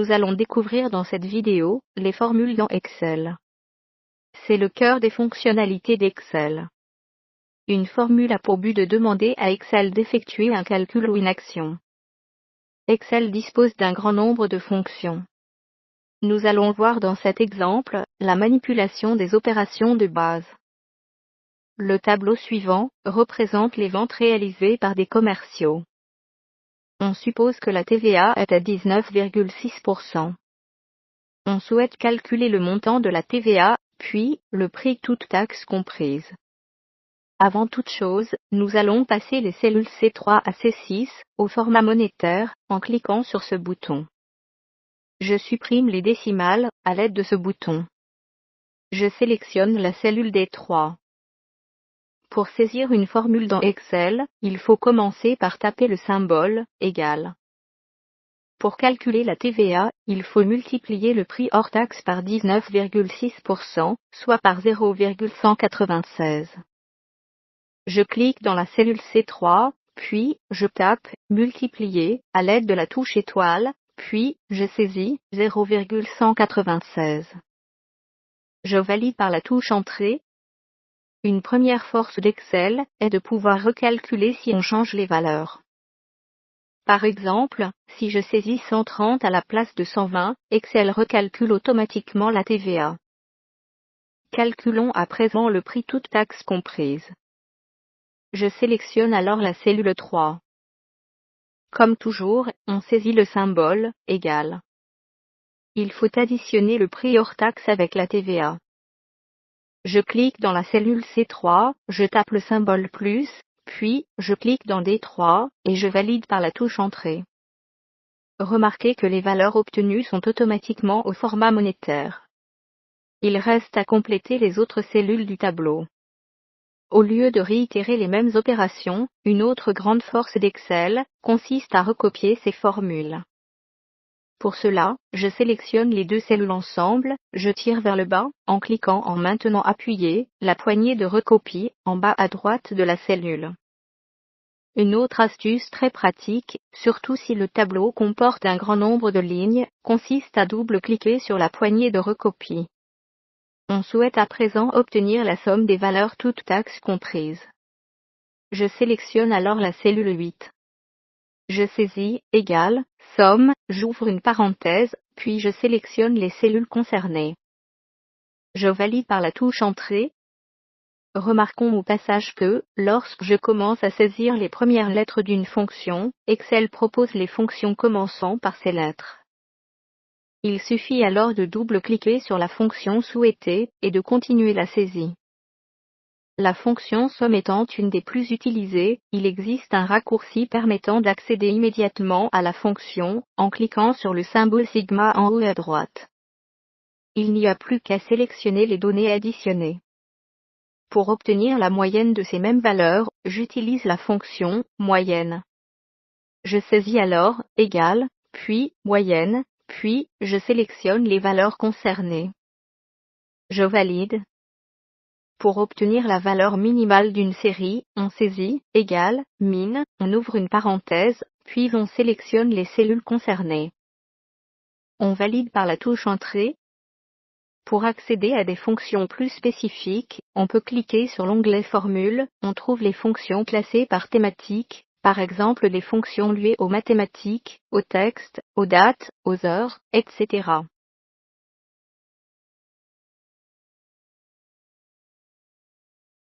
Nous allons découvrir dans cette vidéo les formules dans Excel. C'est le cœur des fonctionnalités d'Excel. Une formule a pour but de demander à Excel d'effectuer un calcul ou une action. Excel dispose d'un grand nombre de fonctions. Nous allons voir dans cet exemple la manipulation des opérations de base. Le tableau suivant représente les ventes réalisées par des commerciaux. On suppose que la TVA est à 19,6%. On souhaite calculer le montant de la TVA, puis le prix toutes taxes comprises. Avant toute chose, nous allons passer les cellules C3 à C6 au format monétaire en cliquant sur ce bouton. Je supprime les décimales à l'aide de ce bouton. Je sélectionne la cellule D3. Pour saisir une formule dans Excel, il faut commencer par taper le symbole « égal ». Pour calculer la TVA, il faut multiplier le prix hors taxe par 19,6%, soit par 0,196. Je clique dans la cellule C3, puis je tape « multiplier » à l'aide de la touche étoile, puis je saisis 0,196. Je valide par la touche Entrée. Une première force d'Excel est de pouvoir recalculer si on change les valeurs. Par exemple, si je saisis 130 à la place de 120, Excel recalcule automatiquement la TVA. Calculons à présent le prix toutes taxes comprises. Je sélectionne alors la cellule 3. Comme toujours, on saisit le symbole « égal ». Il faut additionner le prix hors taxe avec la TVA. Je clique dans la cellule C3, je tape le symbole plus, puis je clique dans D3 et je valide par la touche Entrée. Remarquez que les valeurs obtenues sont automatiquement au format monétaire. Il reste à compléter les autres cellules du tableau. Au lieu de réitérer les mêmes opérations, une autre grande force d'Excel consiste à recopier ces formules. Pour cela, je sélectionne les deux cellules ensemble, je tire vers le bas, en cliquant en maintenant appuyé, la poignée de recopie, en bas à droite de la cellule. Une autre astuce très pratique, surtout si le tableau comporte un grand nombre de lignes, consiste à double-cliquer sur la poignée de recopie. On souhaite à présent obtenir la somme des valeurs toutes taxes comprises. Je sélectionne alors la cellule 8. Je saisis « égal », somme, j'ouvre une parenthèse, puis je sélectionne les cellules concernées. Je valide par la touche Entrée. Remarquons au passage que, lorsque je commence à saisir les premières lettres d'une fonction, Excel propose les fonctions commençant par ces lettres. Il suffit alors de double-cliquer sur la fonction souhaitée et de continuer la saisie. La fonction somme étant une des plus utilisées, il existe un raccourci permettant d'accéder immédiatement à la fonction, en cliquant sur le symbole sigma en haut à droite. Il n'y a plus qu'à sélectionner les données additionnées. Pour obtenir la moyenne de ces mêmes valeurs, j'utilise la fonction « moyenne ». Je saisis alors « égal », puis « moyenne », puis je sélectionne les valeurs concernées. Je valide. Pour obtenir la valeur minimale d'une série, on saisit « égal », min, on ouvre une parenthèse, puis on sélectionne les cellules concernées. On valide par la touche Entrée. Pour accéder à des fonctions plus spécifiques, on peut cliquer sur l'onglet Formules, on trouve les fonctions classées par thématique, par exemple les fonctions liées aux mathématiques, au texte, aux dates, aux heures, etc.